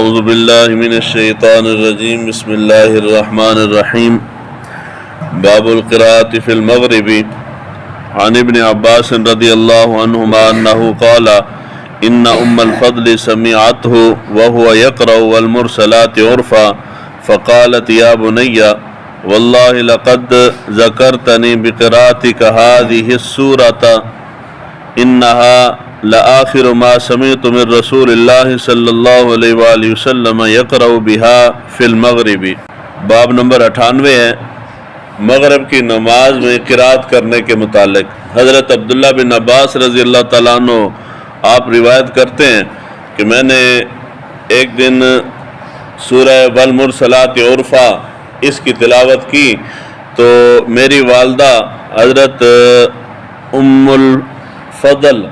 اعوذ باللہ من الشیطان الرجیم بسم اللہ الرحمن الرحیم باب القراءة فی المغرب عن ابن عباس رضی اللہ عنہما انہ قال ان ام الفضل سمعته وهو يقرأ والمرسلات عرفا فقالت يا بني والله لقد ذكرتني بقراءتك هذه السورة انها لآخر ما سمعت من رسول اللہ صلی اللہ علیہ وآلہ وسلم یقرأ بها فی المغرب۔ باب نمبر 98 ہے مغرب کی نماز میں قرات کرنے کے متعلق۔ حضرت عبداللہ بن عباس رضی اللہ تعالیٰ عنہ آپ روایت کرتے ہیں کہ میں نے ایک دن سورہ والمرسلات عرفا اس کی تلاوت کی تو میری والدہ حضرت ام الفضل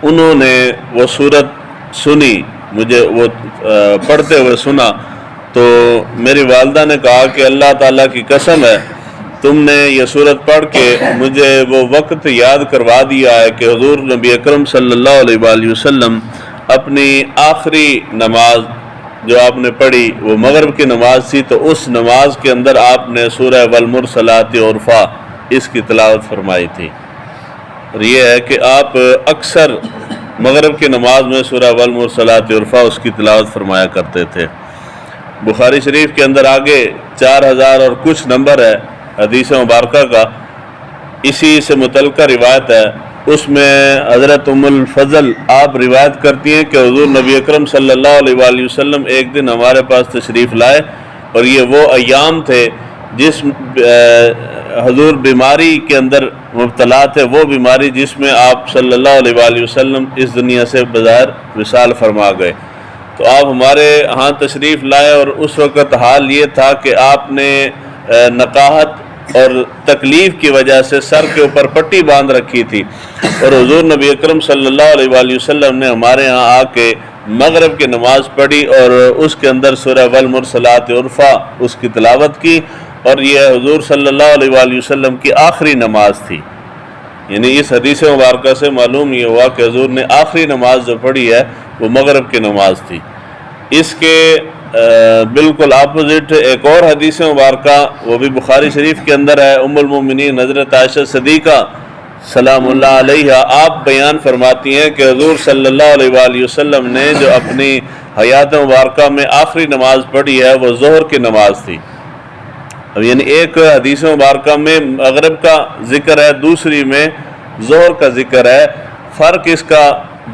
انہوں نے وہ صورت سنی، مجھے وہ پڑھتے ہوئے سنا تو میری والدہ نے کہا کہ اللہ تعالیٰ کی قسم ہے تم نے یہ صورت پڑھ کے مجھے وہ وقت یاد کروا دیا ہے کہ حضور نبی اکرم صلی اللہ علیہ وآلہ وسلم اپنی آخری نماز جو آپ نے پڑھی وہ مغرب کی نماز تھی، تو اس نماز کے اندر آپ نے سورہ والمرسلات عرفا اس کی تلاوت فرمائی تھی۔ اور یہ ہے کہ آپ اکثر مغرب کی نماز میں سورہ والمرسلات عرفا اس کی تلاوت فرمایا کرتے تھے۔ بخاری شریف کے اندر آگے 4000 اور کچھ نمبر ہے حدیث مبارکہ کا، اسی سے متعلقہ روایت ہے، اس میں حضرت ام الفضل آپ روایت کرتی ہیں کہ حضور نبی اکرم صلی اللہ علیہ وآلہ وسلم ایک دن ہمارے پاس تشریف لائے اور یہ وہ ایام تھے جس حضور بیماری کے اندر مبتلا تھے، وہ بیماری جس میں آپ صلی اللہ علیہ وآلہ وسلم اس دنیا سے بظاہر وصال فرما گئے، تو آپ ہمارے ہاں تشریف لائے اور اس وقت حال یہ تھا کہ آپ نے نقاہت اور تکلیف کی وجہ سے سر کے اوپر پٹی باندھ رکھی تھی، اور حضور نبی اکرم صلی اللہ علیہ وآلہ وسلم نے ہمارے ہاں آ کے مغرب کی نماز پڑھی اور اس کے اندر سورہ والمرسلات عرفا اس کی تلاوت کی، اور یہ حضور صلی اللہ علیہ وآلہ وسلم کی آخری نماز تھی۔ یعنی اس حدیث مبارکہ سے معلوم یہ ہوا کہ حضور نے آخری نماز جو پڑھی ہے وہ مغرب کی نماز تھی۔ اس کے بالکل اپوزٹ ایک اور حدیث مبارکہ وہ بھی بخاری شریف کے اندر ہے، ام المومنین حضرت عائشہ صدیقہ سلام اللہ علیہا آپ بیان فرماتی ہیں کہ حضور صلی اللہ علیہ وآلہ وسلم نے جو اپنی حیات مبارکہ میں آخری نماز پڑھی ہے وہ ظہر کی نماز تھی۔ اب یعنی ایک حدیث مبارکہ میں مغرب کا ذکر ہے، دوسری میں ظہر کا ذکر ہے۔ فرق اس کا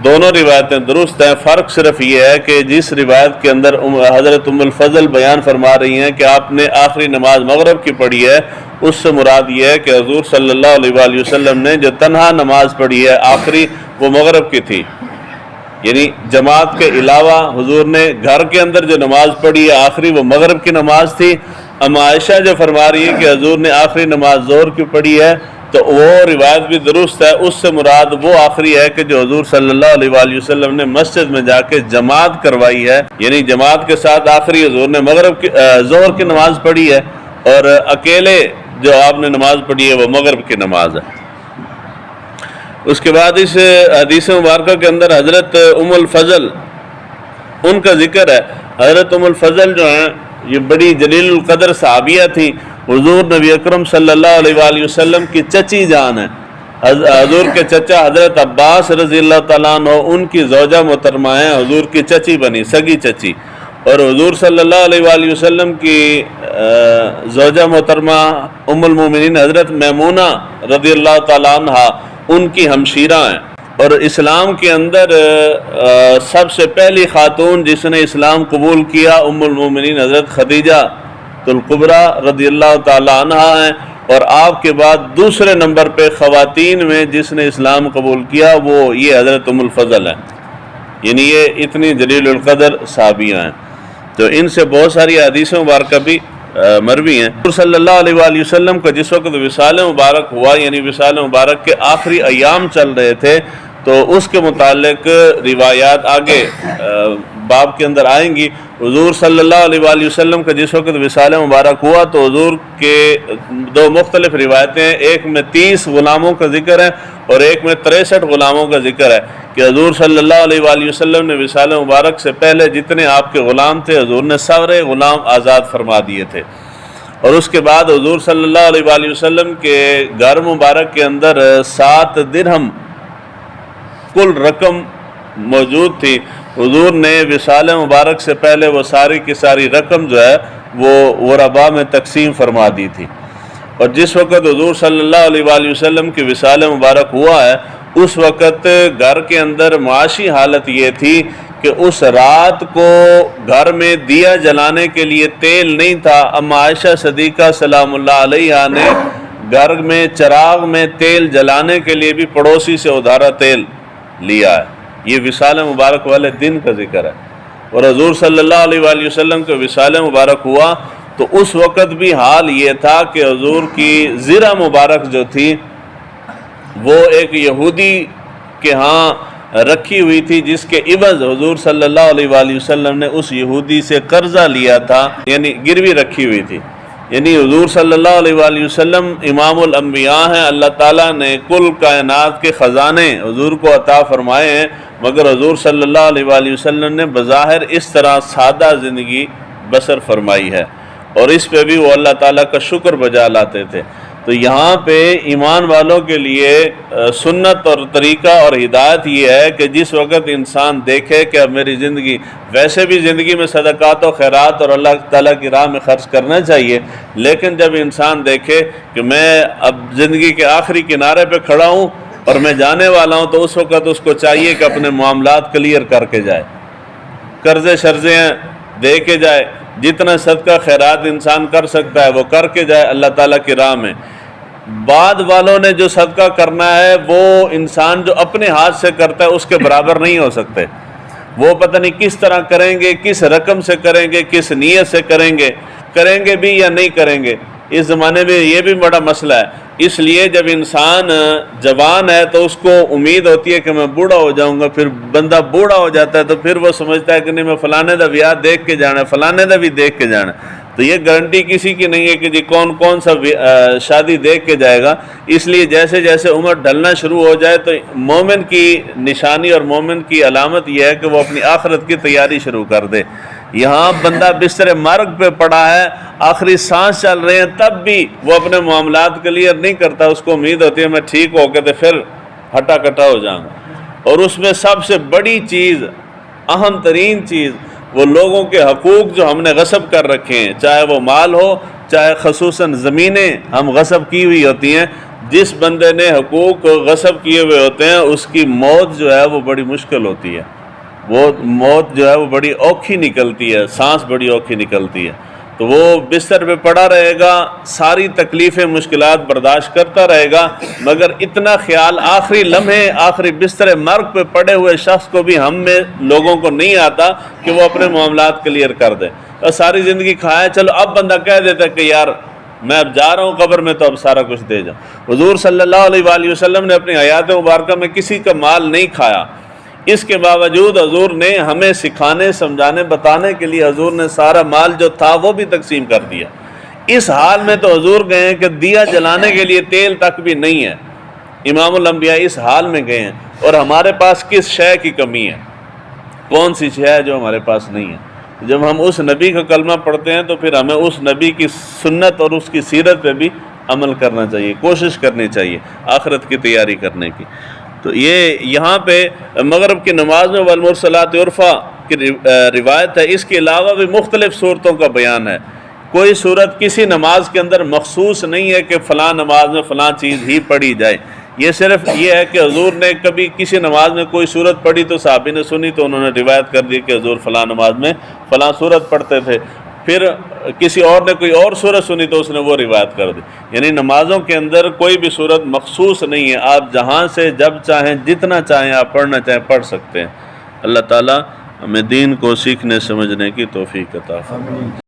دونوں روایتیں درست ہیں، فرق صرف یہ ہے کہ جس روایت کے اندر حضرت ام الفضل بیان فرما رہی ہیں کہ آپ نے آخری نماز مغرب کی پڑھی ہے، اس سے مراد یہ ہے کہ حضور صلی اللہ علیہ وآلہ وسلم نے جو تنہا نماز پڑھی ہے آخری وہ مغرب کی تھی، یعنی جماعت کے علاوہ حضور نے گھر کے اندر جو نماز پڑھی ہے آخری وہ مغرب کی نماز تھی۔ اما عائشہ جو فرما رہی ہے کہ حضور نے آخری نماز ظہر کی پڑھی ہے تو وہ روایت بھی درست ہے، اس سے مراد وہ آخری ہے کہ جو حضور صلی اللہ علیہ وآلہ وسلم نے مسجد میں جا کے جماعت کروائی ہے، یعنی جماعت کے ساتھ آخری حضور نے ظہر کی نماز پڑھی ہے اور اکیلے جو آپ نے نماز پڑھی ہے وہ مغرب کی نماز ہے۔ اس کے بعد اس حدیث مبارکہ کے اندر حضرت ام الفضل ان کا ذکر ہے۔ حضرت ام الفضل جو ہیں یہ بڑی جلیل القدر صحابیہ تھی، حضور نبی اکرم صلی اللہ علیہ وآلہ وسلم کی چچی جان ہے، حضور کے چچا حضرت عباس رضی اللہ تعالیٰ عنہ ان کی زوجہ محترمہ ہیں، حضور کی چچی بنی، سگی چچی، اور حضور صلی اللہ علیہ وآلہ وسلم کی زوجہ محترمہ ام المومنین حضرت میمونہ رضی اللہ تعالیٰ عنہ ان کی ہمشیرہ ہیں، اور اسلام کے اندر سب سے پہلی خاتون جس نے اسلام قبول کیا ام المومنین حضرت خدیجہ الکبریٰ رضی اللہ تعالی عنہ ہیں، اور آپ کے بعد دوسرے نمبر پہ خواتین میں جس نے اسلام قبول کیا وہ یہ حضرت ام الفضل ہیں، یعنی یہ اتنی جلیل القدر صحابیہ ہیں۔ تو ان سے بہت ساری حدیث مبارکہ بھی مروی ہیں۔ رسول صلی اللہ علیہ وآلہ وسلم کا جس وقت وصال مبارک ہوا، یعنی وصال مبارک کے آخری ایام چل رہے تھے، تو اس کے متعلق روایات آگے باب کے اندر آئیں گی۔ حضور صلی اللہ علیہ وآلہ وسلم کا جس وقت وصال مبارک ہوا تو حضور کے دو مختلف روایتیں ہیں، ایک میں 30 غلاموں کا ذکر ہے اور ایک میں 63 غلاموں کا ذکر ہے کہ حضور صلی اللہ علیہ وآلہ وسلم نے وصال مبارک سے پہلے جتنے آپ کے غلام تھے حضور نے سارے غلام آزاد فرما دیے تھے، اور اس کے بعد حضور صلی اللہ علیہ وآلہ وسلم کے گھر مبارک کے اندر 7 درہم کل رقم موجود تھی۔ حضور نے وصال مبارک سے پہلے وہ ساری کی ساری رقم جو ہے وہ غرباء میں تقسیم فرما دی تھی، اور جس وقت حضور صلی اللہ علیہ وآلہ وسلم کی وصال مبارک ہوا ہے اس وقت گھر کے اندر معاشی حالت یہ تھی کہ اس رات کو گھر میں دیا جلانے کے لیے تیل نہیں تھا۔ اما عائشہ صدیقہ سلام اللہ علیہا نے گھر میں چراغ میں تیل جلانے کے لیے بھی پڑوسی سے ادھارا تیل لیا ہے۔ یہ وصال مبارک والے دن کا ذکر ہے، اور حضور صلی اللہ علیہ وآلہ وسلم کا وصال مبارک ہوا تو اس وقت بھی حال یہ تھا کہ حضور کی زرہ مبارک جو تھی وہ ایک یہودی کے ہاں رکھی ہوئی تھی، جس کے عوض حضور صلی اللہ علیہ وآلہ وسلم نے اس یہودی سے قرضہ لیا تھا، یعنی گروی رکھی ہوئی تھی۔ یعنی حضور صلی اللہ علیہ وآلہ وسلم امام الانبیاء ہیں، اللہ تعالیٰ نے کل کائنات کے خزانے حضور کو عطا فرمائے ہیں، مگر حضور صلی اللہ علیہ وآلہ وسلم نے بظاہر اس طرح سادہ زندگی بسر فرمائی ہے، اور اس پہ بھی وہ اللہ تعالیٰ کا شکر بجا لاتے تھے۔ تو یہاں پہ ایمان والوں کے لیے سنت اور طریقہ اور ہدایت یہ ہے کہ جس وقت انسان دیکھے کہ اب میری زندگی، ویسے بھی زندگی میں صدقات و خیرات اور اللہ تعالیٰ کی راہ میں خرچ کرنا چاہیے، لیکن جب انسان دیکھے کہ میں اب زندگی کے آخری کنارے پہ کھڑا ہوں اور میں جانے والا ہوں، تو اس وقت اس کو چاہیے کہ اپنے معاملات کلیئر کر کے جائے، قرضے شرزے دے کے جائے، جتنا صدقہ خیرات انسان کر سکتا ہے وہ کر کے جائے اللہ تعالیٰ کی راہ میں۔ بعد والوں نے جو صدقہ کرنا ہے وہ انسان جو اپنے ہاتھ سے کرتا ہے اس کے برابر نہیں ہو سکتے، وہ پتہ نہیں کس طرح کریں گے، کس رقم سے کریں گے، کس نیت سے کریں گے بھی یا نہیں کریں گے۔ اس زمانے میں یہ بھی بڑا مسئلہ ہے، اس لیے جب انسان جوان ہے تو اس کو امید ہوتی ہے کہ میں بوڑھا ہو جاؤں گا، پھر بندہ بوڑھا ہو جاتا ہے تو پھر وہ سمجھتا ہے کہ نہیں میں فلانے دا بیاہ دیکھ کے جانا ہے، فلانے دا بھی دیکھ کے جانا ہے۔ تو یہ گارنٹی کسی کی نہیں ہے کہ جی کون سا شادی دیکھ کے جائے گا۔ اس لیے جیسے جیسے عمر ڈھلنا شروع ہو جائے تو مومن کی نشانی اور مومن کی علامت یہ ہے کہ وہ اپنی آخرت کی تیاری شروع کر دے۔ یہاں بندہ بستر مرگ پہ پڑا ہے، آخری سانس چل رہے ہیں، تب بھی وہ اپنے معاملات کلیئر نہیں کرتا، اس کو امید ہوتی ہے میں ٹھیک ہو کے تو پھر ہٹا کٹا ہو جاؤں گا۔ اور اس میں سب سے بڑی چیز، اہم ترین چیز، وہ لوگوں کے حقوق جو ہم نے غصب کر رکھے ہیں، چاہے وہ مال ہو، چاہے خصوصاً زمینیں ہم غصب کی ہوئی ہوتی ہیں۔ جس بندے نے حقوق غصب کیے ہوئے ہوتے ہیں اس کی موت جو ہے وہ بڑی مشکل ہوتی ہے، وہ موت جو ہے وہ بڑی اوکھی نکلتی ہے، سانس بڑی اوکھی نکلتی ہے۔ تو وہ بستر پہ پڑا رہے گا، ساری تکلیفیں مشکلات برداشت کرتا رہے گا، مگر اتنا خیال آخری لمحے، آخری بستر مرگ پہ پڑے ہوئے شخص کو بھی ہم میں لوگوں کو نہیں آتا کہ وہ اپنے معاملات کلیئر کر دے۔ اور ساری زندگی کھایا، چلو اب بندہ کہہ دیتا ہے کہ یار میں اب جا رہا ہوں قبر میں تو اب سارا کچھ دے جاؤں۔ حضور صلی اللہ علیہ وآلہ وسلم نے اپنی حیات مبارکہ میں کسی کا مال نہیں کھایا، اس کے باوجود حضور نے ہمیں سکھانے، سمجھانے، بتانے کے لیے حضور نے سارا مال جو تھا وہ بھی تقسیم کر دیا۔ اس حال میں تو حضور گئے ہیں کہ دیا جلانے کے لیے تیل تک بھی نہیں ہے، امام الانبیاء اس حال میں گئے ہیں، اور ہمارے پاس کس شے کی کمی ہے؟ کون سی شے ہے جو ہمارے پاس نہیں ہے؟ جب ہم اس نبی کا کلمہ پڑھتے ہیں تو پھر ہمیں اس نبی کی سنت اور اس کی سیرت پہ بھی عمل کرنا چاہیے، کوشش کرنی چاہیے آخرت کی تیاری کرنے کی۔ تو یہ یہاں پہ مغرب کی نماز میں والمرسلات عرفا کی روایت ہے، اس کے علاوہ بھی مختلف صورتوں کا بیان ہے۔ کوئی صورت کسی نماز کے اندر مخصوص نہیں ہے کہ فلاں نماز میں فلاں چیز ہی پڑھی جائے، یہ صرف یہ ہے کہ حضور نے کبھی کسی نماز میں کوئی صورت پڑھی تو صحابی نے سنی تو انہوں نے روایت کر دی کہ حضور فلاں نماز میں فلاں صورت پڑھتے تھے، پھر کسی اور نے کوئی اور صورت سنی تو اس نے وہ روایت کر دی۔ یعنی نمازوں کے اندر کوئی بھی صورت مخصوص نہیں ہے، آپ جہاں سے جب چاہیں جتنا چاہیں آپ پڑھنا چاہیں پڑھ سکتے ہیں۔ اللہ تعالیٰ ہمیں دین کو سیکھنے سمجھنے کی توفیق عطا فرمائے۔